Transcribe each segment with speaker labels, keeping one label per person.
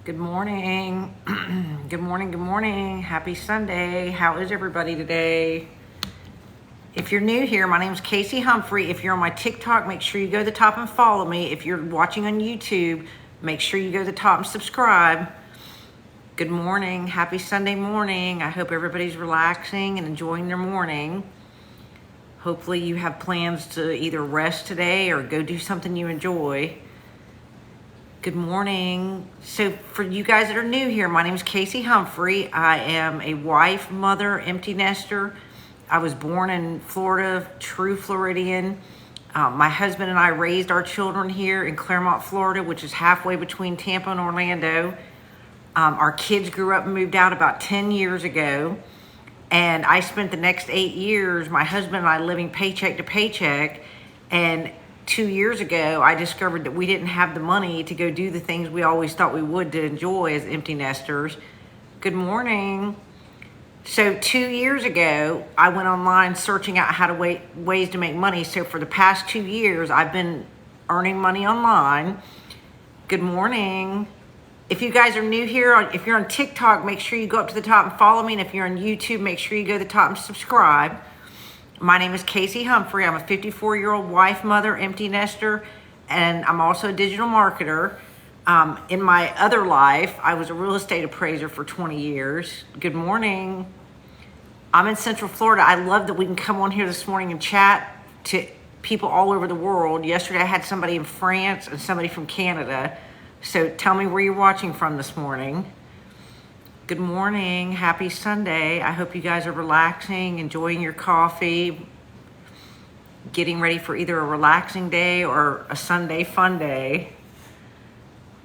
Speaker 1: Good morning. Good morning. Good morning. Happy Sunday. How is everybody today? If you're new here, my name is Casey Humphrey. If you're on my TikTok, make sure you go to the top and follow me. If you're watching on YouTube, make sure you go to the top and subscribe. Good morning. Happy Sunday morning. I hope everybody's relaxing and enjoying their morning. Hopefully you have plans to either rest today or go do something you enjoy. Good morning. So for you guys that are new here, my name is Casey Humphrey. I am a wife, mother, empty nester. I was born in Florida, true Floridian. My husband and I raised our children here in Clermont, Florida, which is halfway between Tampa and Orlando. Our kids grew up and moved out about 10 years ago. And I spent the next 8 years, my husband and I, living paycheck to paycheck. And 2 years ago, I discovered that we didn't have the money to go do the things we always thought we would to enjoy as empty nesters. Good morning. So 2 years ago, I went online searching out how to ways to make money. So for the past 2 years, I've been earning money online. Good morning. If you guys are new here, if you're on TikTok, make sure you go up to the top and follow me. And if you're on YouTube, make sure you go to the top and subscribe. My name is Casey Humphrey. I'm a 54-year-old wife, mother, empty nester, and I'm also a digital marketer. In my other life, I was a real estate appraiser for 20 years. Good morning. I'm in Central Florida. I love that we can come on here this morning and chat to people all over the world. Yesterday, I had somebody in France and somebody from Canada. So tell me where you're watching from this morning. Good morning. Happy Sunday. I hope you guys are relaxing, enjoying your coffee, getting ready for either a relaxing day or a Sunday fun day.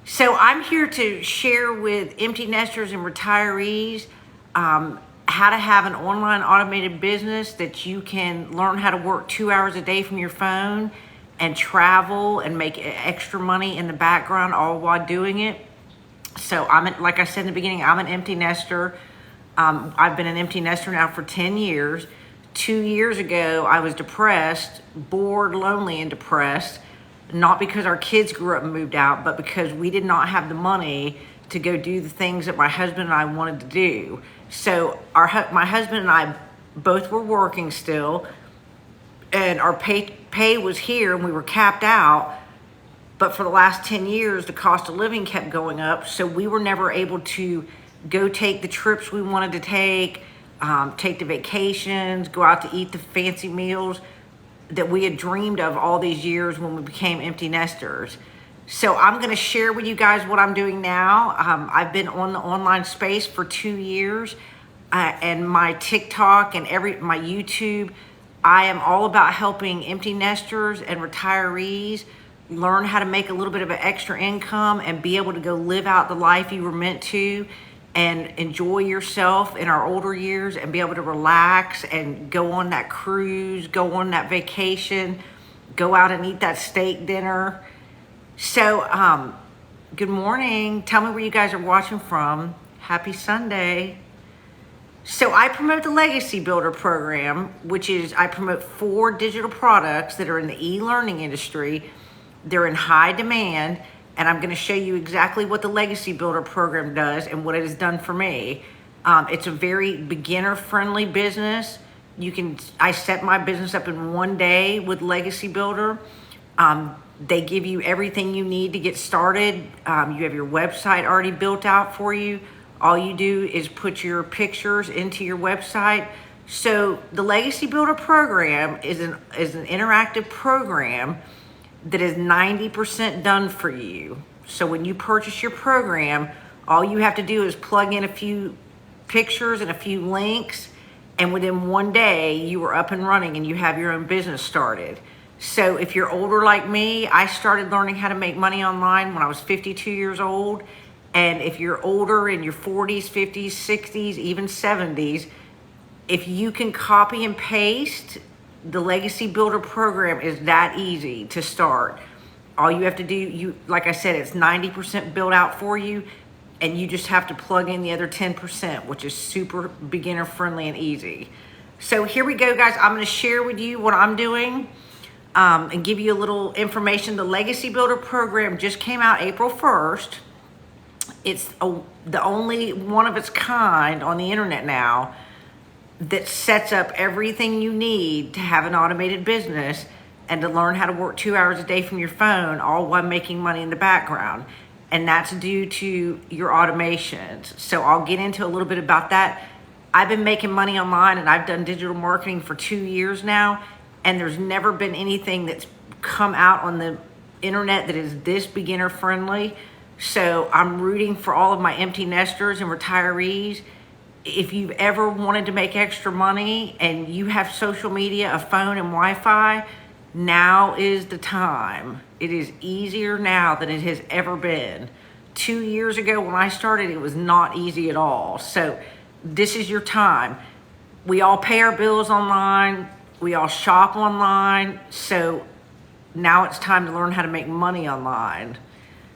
Speaker 1: So I'm here to share with empty nesters and retirees how to have an online automated business that you can learn how to work 2 hours a day from your phone and travel and make extra money in the background all while doing it. So like I said in the beginning, I'm an empty nester. I've been an empty nester now for 10 years. 2 years ago, I was depressed, bored, lonely, and depressed, not because our kids grew up and moved out, but because we did not have the money to go do the things that my husband and I wanted to do. So my husband and I both were working still, and our pay was here, and we were capped out. But for the last 10 years, the cost of living kept going up. So we were never able to go take the trips we wanted to take the vacations, go out to eat the fancy meals that we had dreamed of all these years when we became empty nesters. So I'm going to share with you guys what I'm doing now. I've been on the online space for 2 years, and my TikTok and my YouTube, I am all about helping empty nesters and retirees learn how to make a little bit of an extra income and be able to go live out the life you were meant to and enjoy yourself in our older years and be able to relax and go on that cruise, go on that vacation, go out and eat that steak dinner. So, good morning. Tell me where you guys are watching from. Happy Sunday. So I promote the Legacy Builder program, which is I promote 4 digital products that are in the e-learning industry. They're in high demand, and I'm going to show you exactly what the Legacy Builder program does and what it has done for me. It's a very beginner-friendly business. I set my business up in 1 day with Legacy Builder. They give you everything you need to get started. You have your website already built out for you. All you do is put your pictures into your website. So the Legacy Builder program is an interactive program that is 90% done for you. So when you purchase your program, all you have to do is plug in a few pictures and a few links, and within 1 day, you are up and running and you have your own business started. So if you're older like me, I started learning how to make money online when I was 52 years old. And if you're older in your 40s, 50s, 60s, even 70s, if you can copy and paste, the Legacy Builder program is that easy to start. All you have to do, like I said, it's 90% built out for you, and you just have to plug in the other 10%, which is super beginner friendly and easy. So here we go, guys. I'm going to share with you what I'm doing and give you a little information. The Legacy Builder program just came out April 1st. It's the only one of its kind on the internet now that sets up everything you need to have an automated business and to learn how to work 2 hours a day from your phone, all while making money in the background. And that's due to your automations. So I'll get into a little bit about that. I've been making money online and I've done digital marketing for 2 years now, and there's never been anything that's come out on the internet that is this beginner friendly. So I'm rooting for all of my empty nesters and retirees. If you've ever wanted to make extra money and you have social media, a phone, and Wi-Fi, now is the time. It is easier now than it has ever been. 2 years ago when I started, it was not easy at all. So this is your time. We all pay our bills online. We all shop online. So now it's time to learn how to make money online.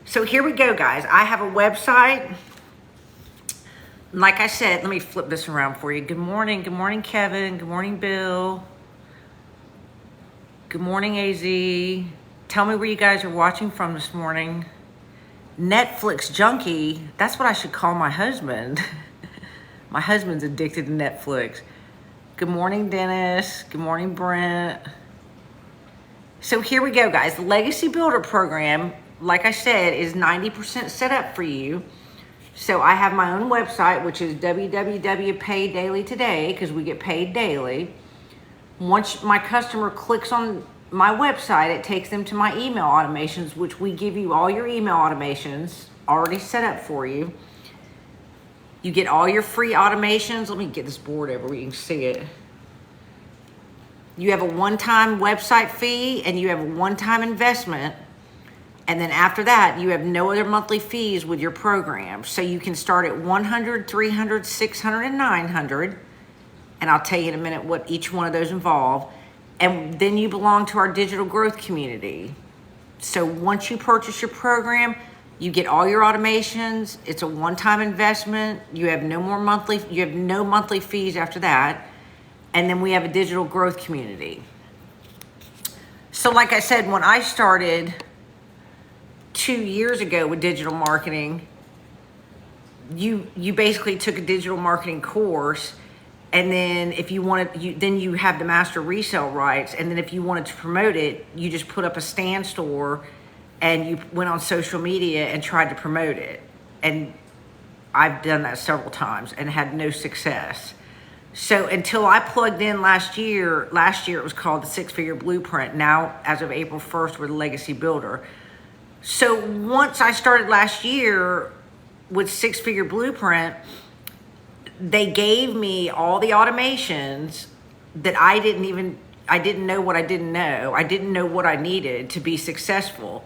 Speaker 1: So here we go, guys. I have a website. Like I said, let me flip this around for you. Good morning. Good morning, Kevin. Good morning, Bill. Good morning, AZ. Tell me where you guys are watching from this morning. Netflix junkie. That's what I should call my husband. My husband's addicted to Netflix. Good morning, Dennis. Good morning, Brent. So here we go, guys. The Legacy Builder program, like I said, is 90% set up for you. So I have my own website, which is www.paid today, because we get paid daily. Once my customer clicks on my website, it takes them to my email automations, which we give you all your email automations already set up for you. You get all your free automations. Let me get this board over where you can see it. You have a one-time website fee and you have a one-time investment. And then after that, you have no other monthly fees with your program. So you can start at 100, 300, 600, and 900. And I'll tell you in a minute what each one of those involve. And then you belong to our digital growth community. So once you purchase your program, you get all your automations. It's a one-time investment. You have no monthly fees after that. And then we have a digital growth community. So like I said, when I started 2 years ago with digital marketing, you basically took a digital marketing course, and then if you wanted, then you have the master resale rights, and then if you wanted to promote it, you just put up a stand store and you went on social media and tried to promote it. And I've done that several times and had no success. So until I plugged in last year it was called the Six Figure Blueprint. Now, as of April 1st, we're the Legacy Builder. So once I started last year with Six Figure Blueprint, they gave me all the automations that I didn't know what I didn't know. I didn't know what I needed to be successful.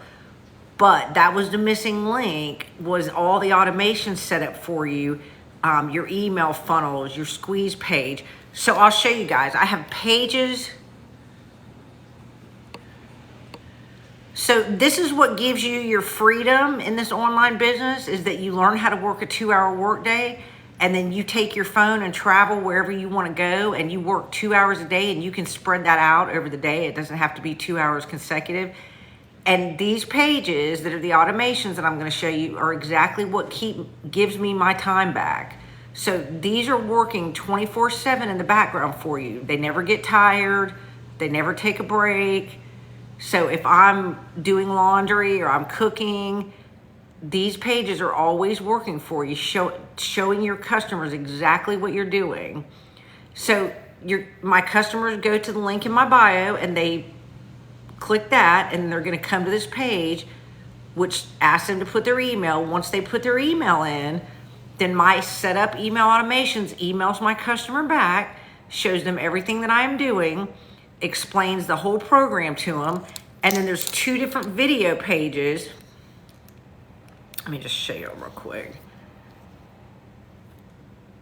Speaker 1: But that was the missing link, was all the automations set up for you, your email funnels, your squeeze page. So I'll show you guys. I have pages. So this is what gives you your freedom in this online business, is that you learn how to work a 2-hour workday, and then you take your phone and travel wherever you want to go, and you work 2 hours a day, and you can spread that out over the day. It doesn't have to be 2 hours consecutive. And these pages that are the automations that I'm going to show you are exactly what gives me my time back. So these are working 24/7 in the background for you. They never get tired. They never take a break. So if I'm doing laundry or I'm cooking, these pages are always working for you, showing your customers exactly what you're doing. So my customers go to the link in my bio and they click that, and they're going to come to this page, which asks them to put their email. Once they put their email in, then my setup email automations emails my customer back, shows them everything that I am doing, explains the whole program to them. And then there's 2 different video pages. Let me just show you real quick.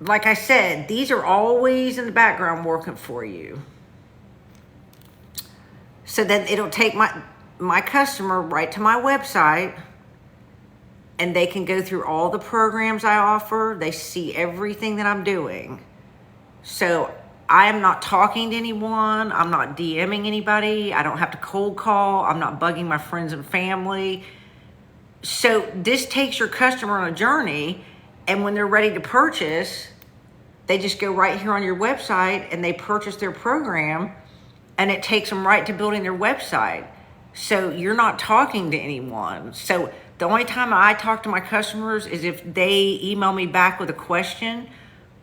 Speaker 1: Like I said, these are always in the background working for you. So then it'll take my customer right to my website, and they can go through all the programs I offer. They see everything that I'm doing. So I am not talking to anyone. I'm not DMing anybody. I don't have to cold call. I'm not bugging my friends and family. So this takes your customer on a journey, and when they're ready to purchase, they just go right here on your website and they purchase their program, and it takes them right to building their website. So you're not talking to anyone. So the only time I talk to my customers is if they email me back with a question,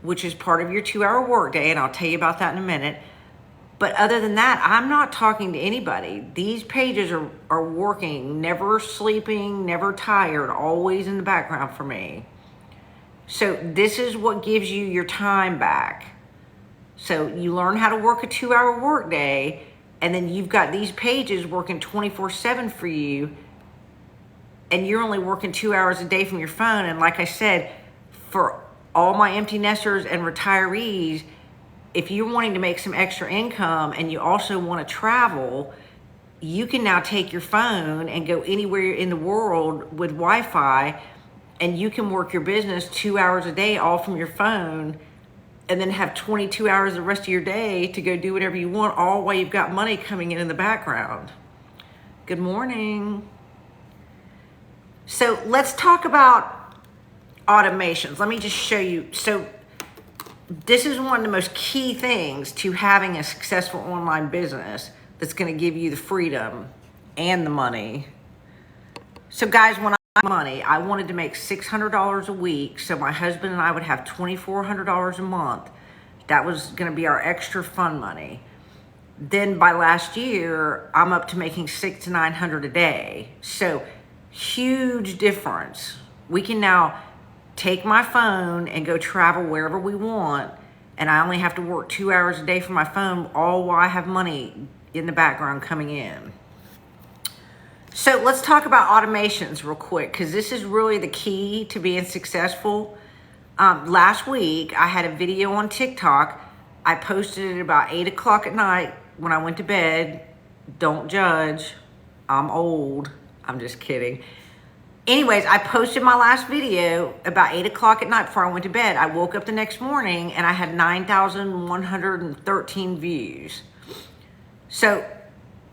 Speaker 1: which is part of your 2-hour workday, and I'll tell you about that in a minute. But other than that, I'm not talking to anybody. These pages are working, never sleeping, never tired, always in the background for me. So this is what gives you your time back. So you learn how to work a 2-hour workday, and then you've got these pages working 24/7 for you, and you're only working 2 hours a day from your phone. And like I said, for all my empty nesters and retirees, if you're wanting to make some extra income and you also want to travel, you can now take your phone and go anywhere in the world with Wi-Fi, and you can work your business 2 hours a day all from your phone, and then have 22 hours the rest of your day to go do whatever you want, all while you've got money coming in the background. Good morning. So let's talk about automations. Let me just show you. So this is one of the most key things to having a successful online business that's going to give you the freedom and the money. So guys, when money, I wanted to make $600 a week, so my husband and I would have $2,400 a month. That was going to be our extra fun money. Then by last year, I'm up to making $600 to $900 a day. So huge difference. We can now take my phone and go travel wherever we want, and I only have to work 2 hours a day from my phone, all while I have money in the background coming in. So let's talk about automations real quick, because this is really the key to being successful. Last week, I had a video on TikTok. I posted it about 8 o'clock at night when I went to bed. Don't judge. I'm old. I'm just kidding. Anyways, I posted my last video about 8 o'clock at night before I went to bed. I woke up the next morning and I had 9,113 views. So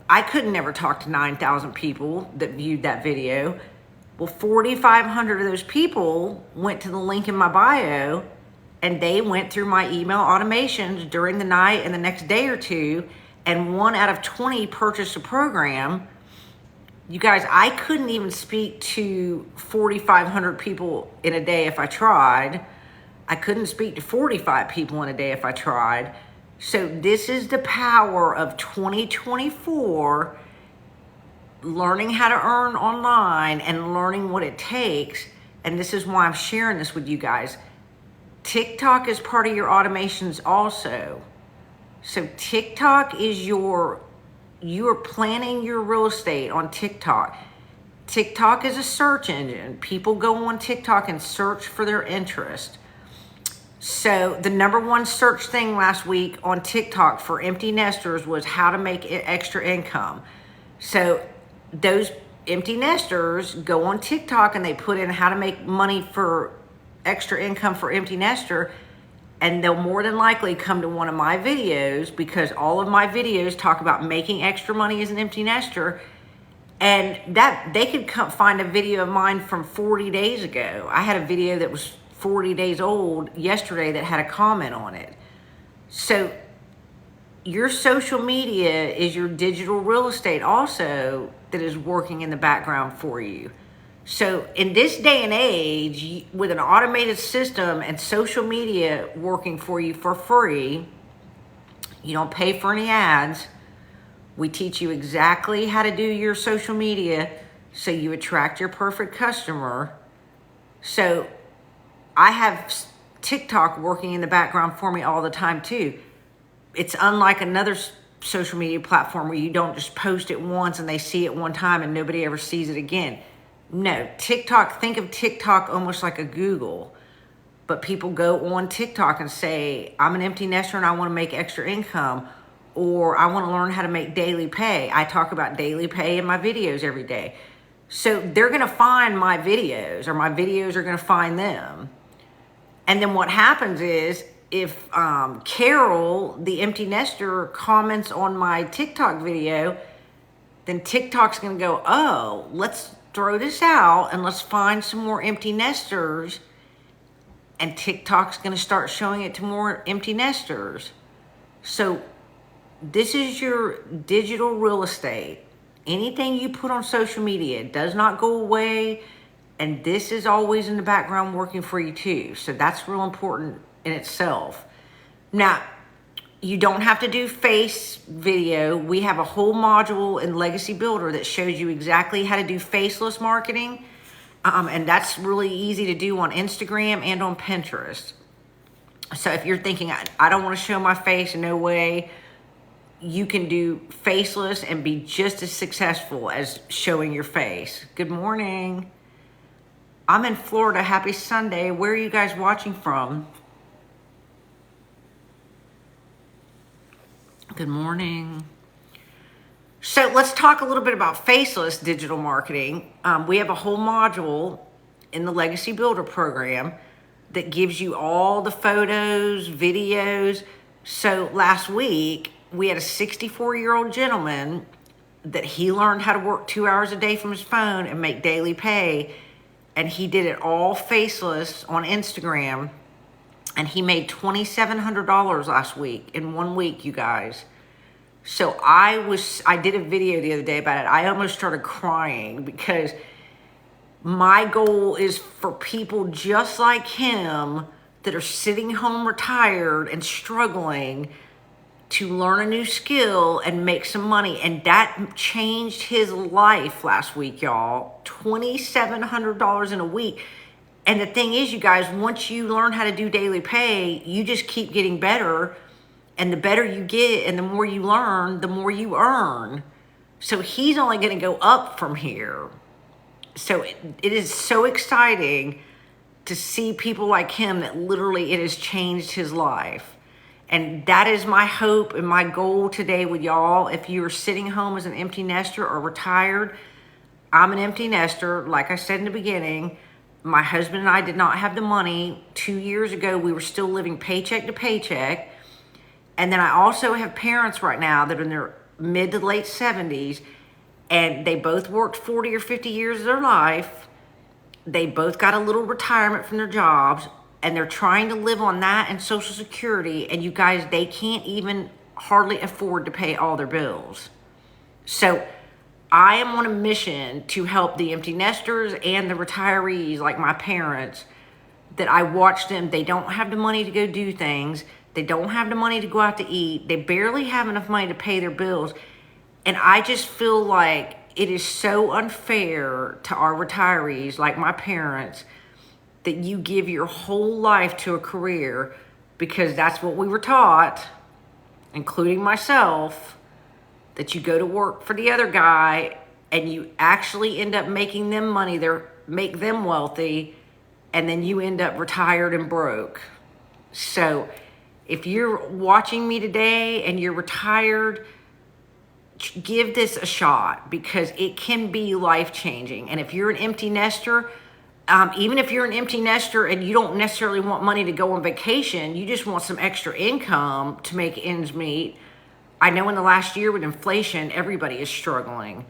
Speaker 1: I could never talk to 9,000 people that viewed that video. Well, 4,500 of those people went to the link in my bio, and they went through my email automations during the night and the next day or two, and 1 out of 20 purchased a program. You guys, I couldn't even speak to 4,500 people in a day if I tried. I couldn't speak to 45 people in a day if I tried. So this is the power of 2024, learning how to earn online and learning what it takes. And this is why I'm sharing this with you guys. TikTok is part of your automations also. So TikTok is you are planning your real estate on TikTok. TikTok is a search engine. People go on TikTok and search for their interest. So the number one search thing last week on TikTok for empty nesters was how to make extra income. So those empty nesters go on TikTok and they put in how to make money for extra income for empty nester, and they'll more than likely come to one of my videos, because all of my videos talk about making extra money as an empty nester. And that they could find a video of mine from 40 days ago. I had a video that was 40 days old yesterday that had a comment on it. So your social media is your digital real estate also that is working in the background for you. So in this day and age, with an automated system and social media working for you for free, you don't pay for any ads. We teach you exactly how to do your social media so you attract your perfect customer. So I have TikTok working in the background for me all the time too. It's unlike another social media platform where you don't just post it once and they see it one time and nobody ever sees it again. No, TikTok, think of TikTok almost like a Google. But people go on TikTok and say, I'm an empty nester and I want to make extra income, or I want to learn how to make daily pay. I talk about daily pay in my videos every day. So they're going to find my videos, or my videos are going to find them. And then what happens is, if Carol, the empty nester, comments on my TikTok video, then TikTok's going to go, oh, let's throw this out and let's find some more empty nesters. And TikTok's going to start showing it to more empty nesters. So this is your digital real estate. Anything you put on social media does not go away. And this is always in the background working for you too. So that's real important in itself. Now, you don't have to do face video. We have a whole module in Legacy Builder that shows you exactly how to do faceless marketing. And that's really easy to do on Instagram and on Pinterest. So if you're thinking, I don't want to show my face, no way, you can do faceless and be just as successful as showing your face. Good morning. I'm in Florida. Happy Sunday. Where are you guys watching from? Good morning. So let's talk a little bit about faceless digital marketing. We have a whole module in the Legacy Builder program that gives you all the photos, videos. So last week, we had a 64-year-old gentleman that he learned how to work 2 hours a day from his phone and make daily pay. And he did it all faceless on Instagram. And he made $2,700 last week in 1 week, you guys. So I did a video the other day about it. I almost started crying because my goal is for people just like him that are sitting home retired and struggling to learn a new skill and make some money. And that changed his life last week, y'all. $2,700 in a week. And the thing is, you guys, once you learn how to do daily pay, you just keep getting better. And the better you get and the more you learn, the more you earn. So he's only going to go up from here. So it is so exciting to see people like him that literally it has changed his life. And that is my hope and my goal today with y'all. If you're sitting home as an empty nester or retired, I'm an empty nester. Like I said in the beginning, my husband and I did not have the money. 2 years ago, we were still living paycheck to paycheck. And then I also have parents right now that are in their mid to late 70s, and they both worked 40 or 50 years of their life. They both got a little retirement from their jobs, and they're trying to live on that and Social Security. And you guys, they can't even hardly afford to pay all their bills. So I am on a mission to help the empty nesters and the retirees like my parents that I watch them. They don't have the money to go do things. They don't have the money to go out to eat. They barely have enough money to pay their bills. And I just feel like it is so unfair to our retirees, like my parents, that you give your whole life to a career because that's what we were taught, including myself, that you go to work for the other guy and you actually end up making them money, make them wealthy, and then you end up retired and broke. So if you're watching me today and you're retired, give this a shot because it can be life-changing. And if you're an empty nester, even if you're an empty nester and you don't necessarily want money to go on vacation, you just want some extra income to make ends meet. I know in the last year with inflation, everybody is struggling.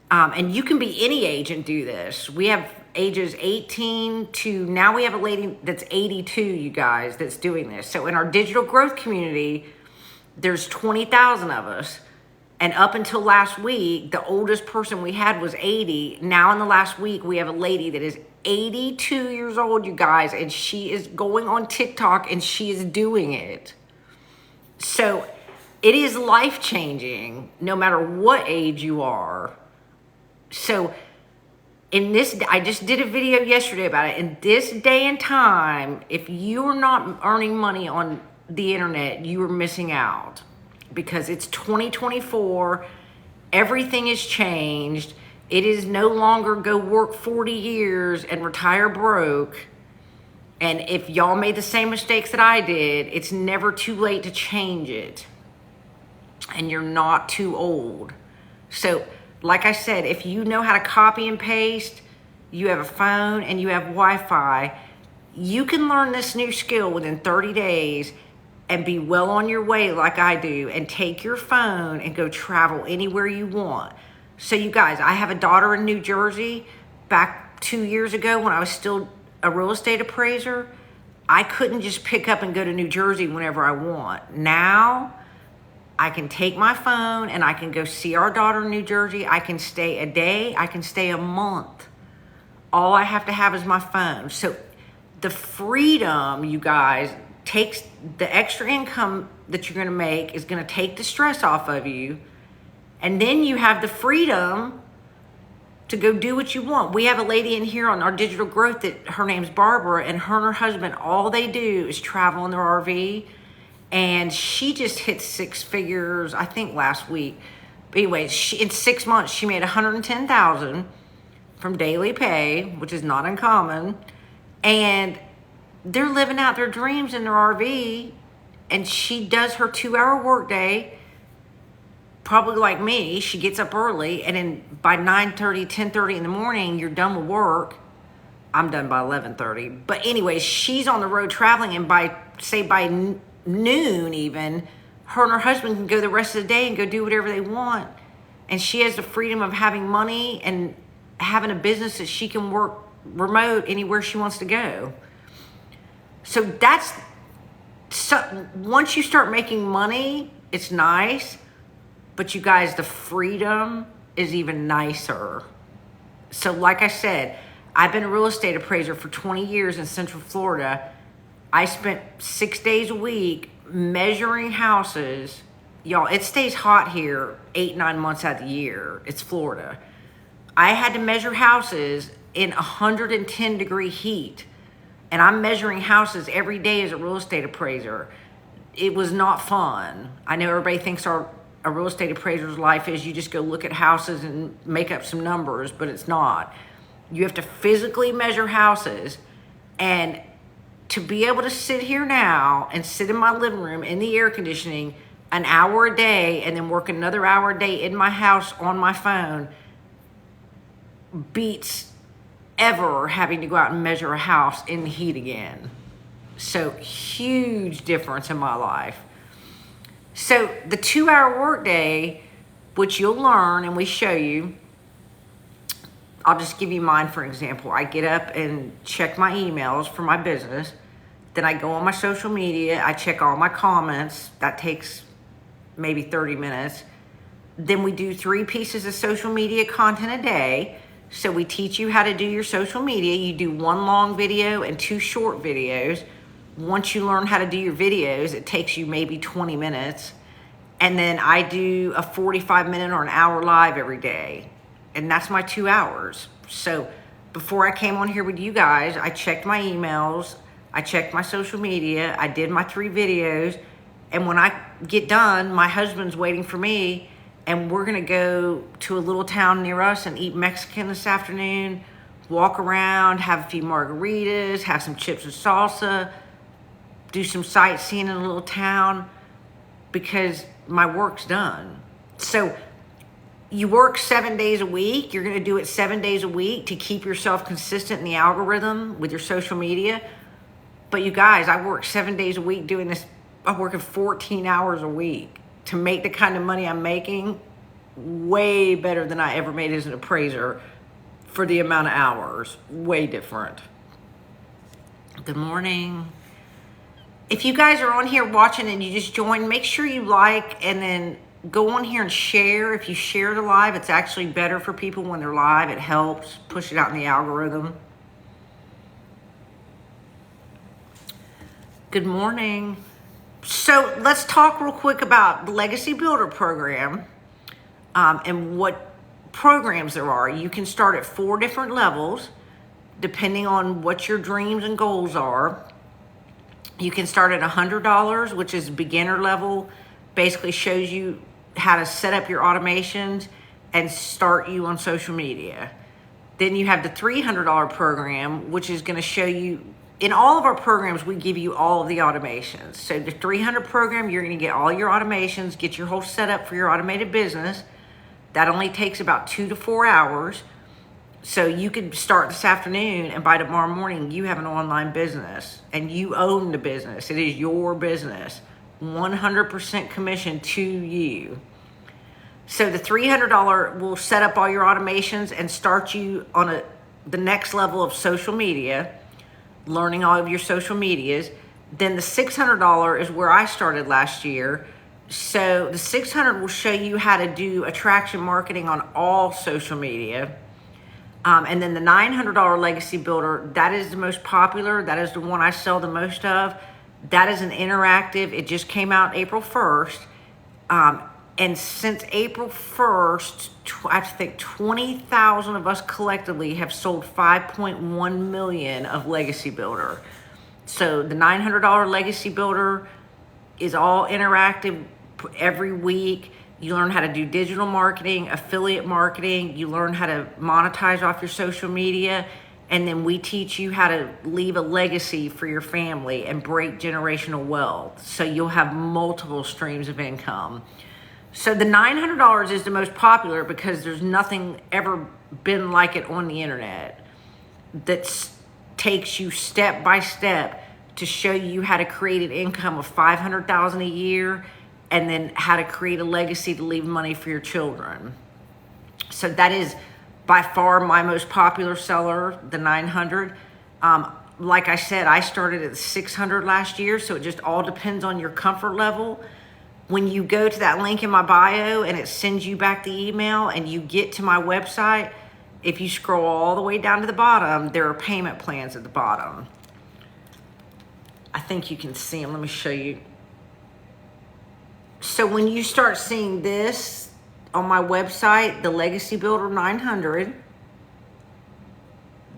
Speaker 1: And you can be any age and do this. We have ages 18 to, now we have a lady that's 82, you guys, that's doing this. So in our digital growth community, there's 20,000 of us. And up until last week, the oldest person we had was 80. Now in the last week, we have a lady that is 82 years old, you guys, and she is going on TikTok and she is doing it. So it is life-changing no matter what age you are. So in this, I just did a video yesterday about it. In this day and time, if you're not earning money on the internet, you are missing out because it's 2024. Everything has changed. It is no longer go work 40 years and retire broke. And if y'all made the same mistakes that I did, it's never too late to change it. And you're not too old. So like I said, if you know how to copy and paste, you have a phone and you have Wi-Fi, you can learn this new skill within 30 days and be well on your way like I do and take your phone and go travel anywhere you want. So you guys, I have a daughter in New Jersey. Back 2 years ago when I was still a real estate appraiser, I couldn't just pick up and go to New Jersey whenever I want. Now I can take my phone and I can go see our daughter in New Jersey. I can stay a day, I can stay a month. All I have to have is my phone. So the freedom, you guys, takes the extra income that you're going to make is going to take the stress off of you. And then you have the freedom to go do what you want. We have a lady in here on our digital growth that her name's Barbara, and her and her husband, all they do is travel in their RV. And she just hit 6 figures, I think last week. But anyways, in 6 months, she made $110,000 from daily pay, which is not uncommon. And they're living out their dreams in their RV. And she does her 2-hour workday. Probably like me, she gets up early, and then by 9:30, 10:30 in the morning, you're done with work. I'm done by 11:30. But anyways, she's on the road traveling, and by noon even, her and her husband can go the rest of the day and go do whatever they want. And she has the freedom of having money and having a business that she can work remote anywhere she wants to go. So once you start making money, it's nice. But you guys, the freedom is even nicer. So like I said, I've been a real estate appraiser for 20 years in Central Florida. I spent 6 days a week measuring houses. Y'all, it stays hot here 8-9 months out of the year. It's Florida. I had to measure houses in 110-degree heat. And I'm measuring houses every day as a real estate appraiser. It was not fun. I know everybody thinks a real estate appraiser's life is you just go look at houses and make up some numbers, but it's not. You have to physically measure houses. And to be able to sit here now and sit in my living room in the air conditioning an hour a day and then work another hour a day in my house on my phone beats ever having to go out and measure a house in the heat again. So huge difference in my life. So the 2-hour workday, which you'll learn and we show you, I'll just give you mine for example. I get up and check my emails for my business. Then I go on my social media. I check all my comments. That takes maybe 30 minutes. Then we do 3 pieces of social media content a day. So we teach you how to do your social media. You do 1 long video and 2 short videos. Once you learn how to do your videos, it takes you maybe 20 minutes. And then I do a 45-minute or an hour live every day. And that's my 2 hours. So before I came on here with you guys, I checked my emails. I checked my social media. I did my 3 videos. And when I get done, my husband's waiting for me. And we're going to go to a little town near us and eat Mexican this afternoon. Walk around, have a few margaritas, have some chips and salsa. Do some sightseeing in a little town because my work's done. So you work 7 days a week. You're going to do it 7 days a week to keep yourself consistent in the algorithm with your social media. But you guys, I work 7 days a week doing this. I'm working 14 hours a week to make the kind of money I'm making, way better than I ever made as an appraiser for the amount of hours. Way different. Good morning. If you guys are on here watching and you just joined, make sure you like and then go on here and share. If you share the live, it's actually better for people when they're live. It helps push it out in the algorithm. Good morning. So let's talk real quick about the Legacy Builder program and what programs there are. You can start at 4 different levels depending on what your dreams and goals are. You can start at $100, which is beginner level, basically shows you how to set up your automations and start you on social media. Then you have the $300 program, which is going to show you, in all of our programs, we give you all of the automations. So the 300 program, you're going to get all your automations, get your whole setup for your automated business. That only takes about 2 to 4 hours. So you could start this afternoon and by tomorrow morning, you have an online business and you own the business. It is your business, 100% commission to you. So the $300 will set up all your automations and start you on the next level of social media, learning all of your social medias. Then the $600 is where I started last year. So the $600 will show you how to do attraction marketing on all social media. And then the $900 Legacy Builder, that is the most popular. That is the one I sell the most of. That is an interactive. It just came out April 1st. And since April 1st, I think 20,000 of us collectively have sold 5.1 million of Legacy Builder. So the $900 Legacy Builder is all interactive every week. You learn how to do digital marketing, affiliate marketing. You learn how to monetize off your social media. And then we teach you how to leave a legacy for your family and break generational wealth. So you'll have multiple streams of income. So the $900 is the most popular because there's nothing ever been like it on the internet that takes you step by step to show you how to create an income of $500,000 a year and then how to create a legacy to leave money for your children. So that is by far my most popular seller, the 900. Like I said, I started at 600 last year, so it just all depends on your comfort level. When you go to that link in my bio and it sends you back the email and you get to my website, if you scroll all the way down to the bottom, there are payment plans at the bottom. I think you can see them. Let me show you. So when you start seeing this on my website, the Legacy Builder 900,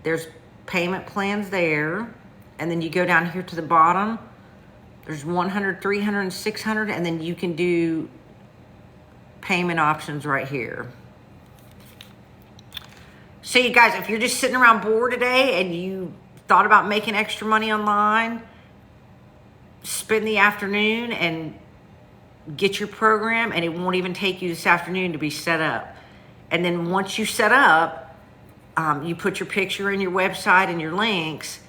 Speaker 1: there's payment plans there. And then you go down here to the bottom, there's 100, 300, and 600, and then you can do payment options right here. So you guys, if you're just sitting around bored today and you thought about making extra money online, spend the afternoon and get your program, and it won't even take you this afternoon to be set up. And then once you set up, you put your picture in your website and your links,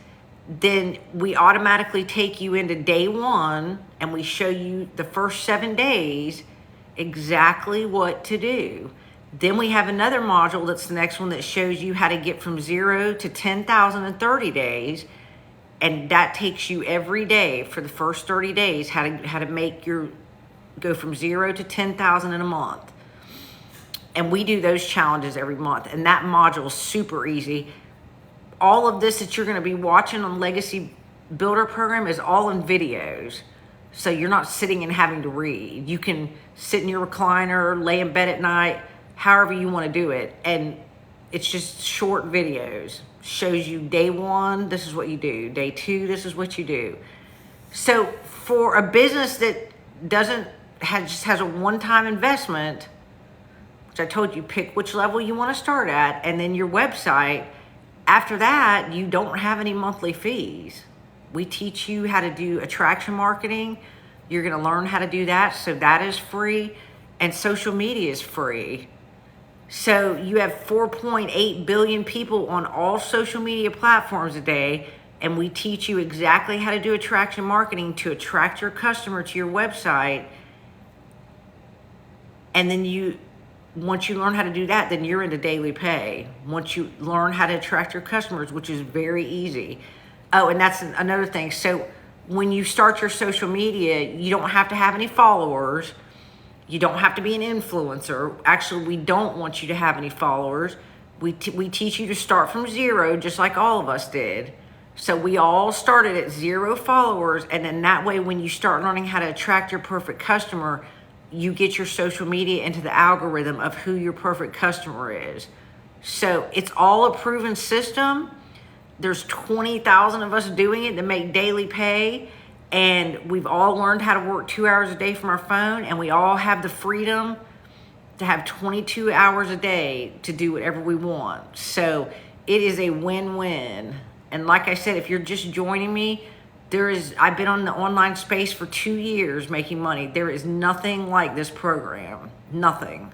Speaker 1: then we automatically take you into day one and we show you the first 7 days exactly what to do. Then we have another module that's the next one that shows you how to get from 0 to 10,000 in 30 days. And that takes you every day for the first 30 days, how to make your, go from 0 to 10,000 in a month. And we do those challenges every month. And that module is super easy. All of this that you're going to be watching on Legacy Builder program is all in videos. So you're not sitting and having to read. You can sit in your recliner, lay in bed at night, however you want to do it. And it's just short videos. Shows you day one, this is what you do. Day two, this is what you do. So for a business that just has a one-time investment, which I told you, pick which level you want to start at, and then your website. After that, you don't have any monthly fees. We teach you how to do attraction marketing. You're going to learn how to do that. So that is free. And social media is free. So you have 4.8 billion people on all social media platforms a day. And we teach you exactly how to do attraction marketing to attract your customer to your website. And then once you learn how to do that, then you're into daily pay. Once you learn how to attract your customers, which is very easy. Oh, and that's another thing. So when you start your social media, you don't have to have any followers. You don't have to be an influencer. Actually, we don't want you to have any followers. We teach you to start from 0, just like all of us did. So we all started at 0 followers. And then that way, when you start learning how to attract your perfect customer, you get your social media into the algorithm of who your perfect customer is. So it's all a proven system. There's 20,000 of us doing it to make daily pay. And we've all learned how to work 2 hours a day from our phone. And we all have the freedom to have 22 hours a day to do whatever we want. So it is a win-win. And like I said, if you're just joining me, I've been on the online space for 2 years making money. There is nothing like this program. Nothing.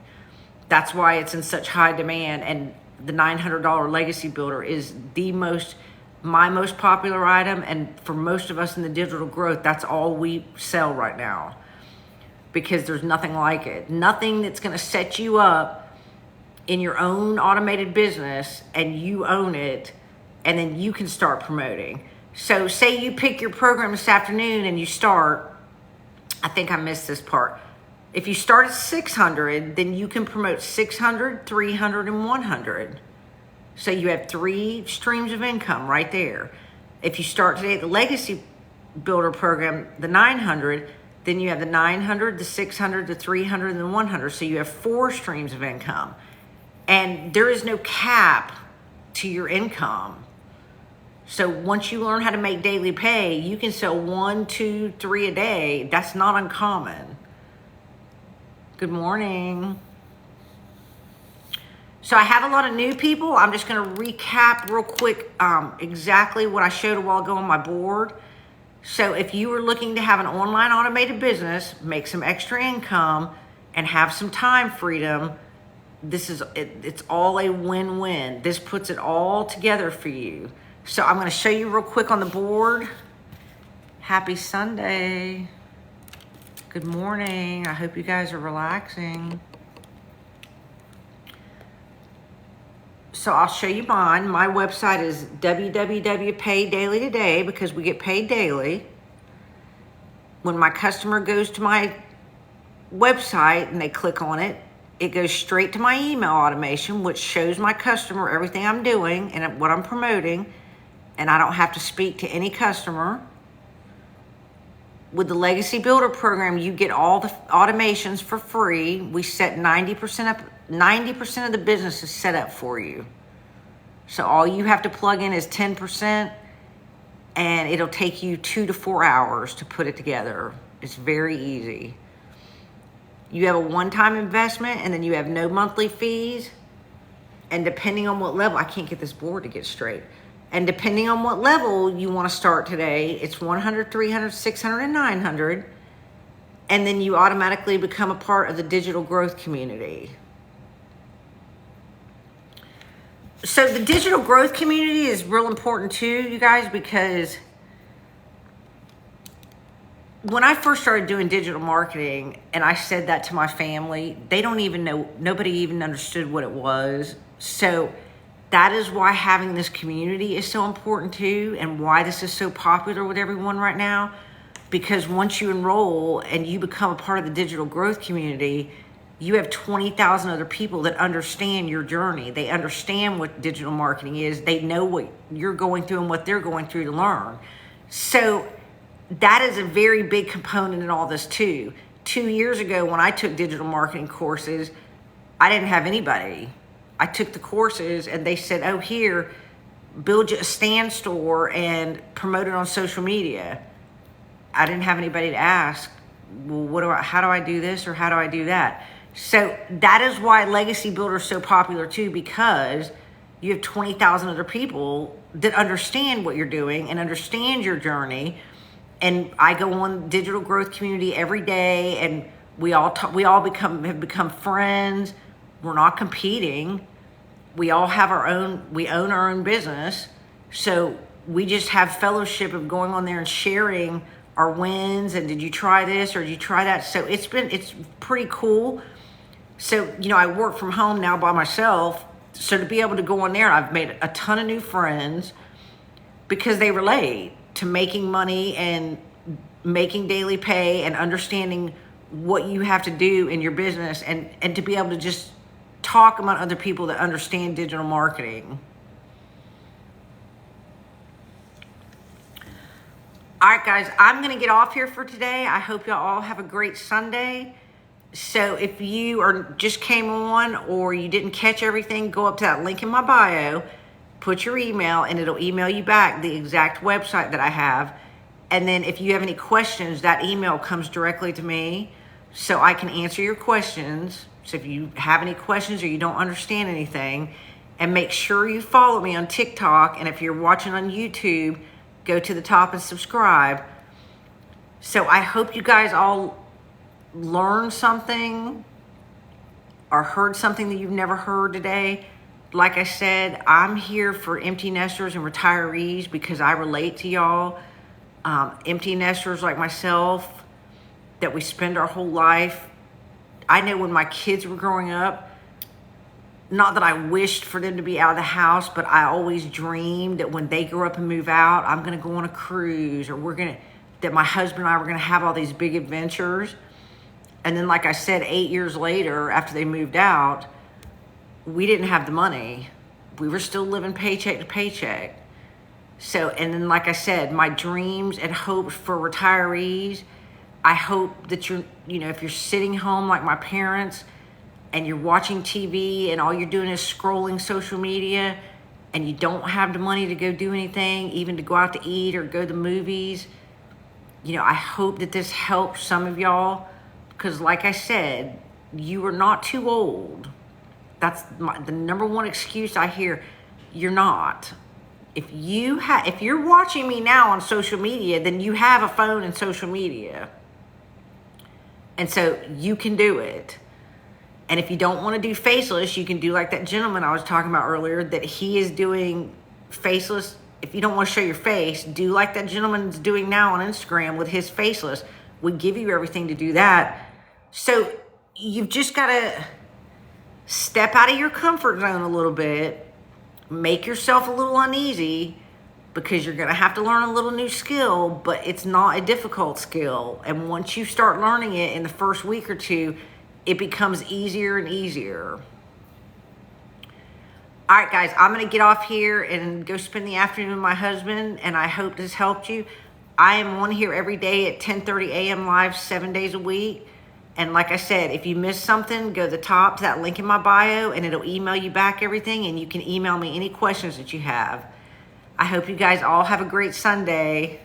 Speaker 1: That's why it's in such high demand. And the $900 Legacy Builder is my most popular item. And for most of us in the digital growth, that's all we sell right now. because there's nothing like it. Nothing that's going to set you up in your own automated business and you own it, and then you can start promoting. So say you pick your program this afternoon and you start, I think I missed this part. If you start at 600, then you can promote 600, 300, and 100. So you have 3 streams of income right there. If you start today at the Legacy Builder program, the 900, then you have the 900, the 600, the 300, and the 100. So you have 4 streams of income. And there is no cap to your income. So once you learn how to make daily pay, you can sell 1, 2, 3 a day. That's not uncommon. Good morning. So I have a lot of new people. I'm just going to recap real quick exactly what I showed a while ago on my board. So if you are looking to have an online automated business, make some extra income, and have some time freedom, it's all a win-win. This puts it all together for you. So I'm going to show you real quick on the board. Happy Sunday. Good morning. I hope you guys are relaxing. So I'll show you mine. My website is www.paydailytoday today because we get paid daily. When my customer goes to my website and they click on it, it goes straight to my email automation, which shows my customer everything I'm doing and what I'm promoting, and I don't have to speak to any customer. With the Legacy Builder program, you get all the automations for free. We set 90% up. 90% of the business is set up for you. So all you have to plug in is 10%, and it'll take you 2 to 4 hours to put it together. It's very easy. You have a one-time investment, and then you have no monthly fees. And depending on what level, I can't get this board to get straight. And depending on what level you want to start today, it's 100, 300, 600, and 900. And then you automatically become a part of the digital growth community. So the digital growth community is real important too, you guys, because when I first started doing digital marketing and I said that to my family, they don't even know, nobody even understood what it was. So that is why having this community is so important too, and why this is so popular with everyone right now. Because once you enroll and you become a part of the digital growth community, you have 20,000 other people that understand your journey. They understand what digital marketing is. They know what you're going through and what they're going through to learn. So that is a very big component in all this too. 2 years ago when I took digital marketing courses, I didn't have anybody. I took the courses and they said, oh, here, build you a stand store and promote it on social media. I didn't have anybody to ask, well, how do I do this or how do I do that? So that is why Legacy Builder is so popular too, because you have 20,000 other people that understand what you're doing and understand your journey. And I go on digital growth community every day, and we all have become friends. We're not competing. We all have we own our own business. So we just have fellowship of going on there and sharing our wins. And did you try this or did you try that? So it's pretty cool. So, I work from home now by myself. So to be able to go on there, I've made a ton of new friends because they relate to making money and making daily pay and understanding what you have to do in your business, and to be able to just talk among other people that understand digital marketing. All right, guys, I'm going to get off here for today. I hope y'all all have a great Sunday. So if you just came on or you didn't catch everything, go up to that link in my bio, put your email, and it'll email you back the exact website that I have. And then if you have any questions, that email comes directly to me so I can answer your questions. So if you have any questions or you don't understand anything, and make sure you follow me on TikTok. And if you're watching on YouTube, go to the top and subscribe. So I hope you guys all learned something or heard something that you've never heard today. Like I said, I'm here for empty nesters and retirees because I relate to y'all. Empty nesters like myself, that we spend our whole life. I know when my kids were growing up, not that I wished for them to be out of the house, but I always dreamed that when they grow up and move out, I'm going to go on a cruise, or that my husband and I were going to have all these big adventures. And then, like I said, 8 years later, after they moved out, we didn't have the money. We were still living paycheck to paycheck. So, and then, like I said, my dreams and hopes for retirees, I hope that if you're sitting home like my parents and you're watching TV and all you're doing is scrolling social media and you don't have the money to go do anything, even to go out to eat or go to the movies, I hope that this helps some of y'all, because like I said, you are not too old. That's the number one excuse I hear. You're not. If you're watching me now on social media, then you have a phone and social media. And so you can do it. And if you don't want to do faceless, you can do like that gentleman I was talking about earlier, that he is doing faceless. If you don't want to show your face, do like that gentleman's doing now on Instagram with his faceless. We give you everything to do that. So you've just got to step out of your comfort zone a little bit, make yourself a little uneasy, because you're going to have to learn a little new skill, but it's not a difficult skill. And once you start learning it in the first week or two, it becomes easier and easier. All right, guys, I'm going to get off here and go spend the afternoon with my husband, and I hope this helped you. I am on here every day at 10:30 a.m. live, 7 days a week. And like I said, if you missed something, go to the top to that link in my bio, and it'll email you back everything, and you can email me any questions that you have. I hope you guys all have a great Sunday.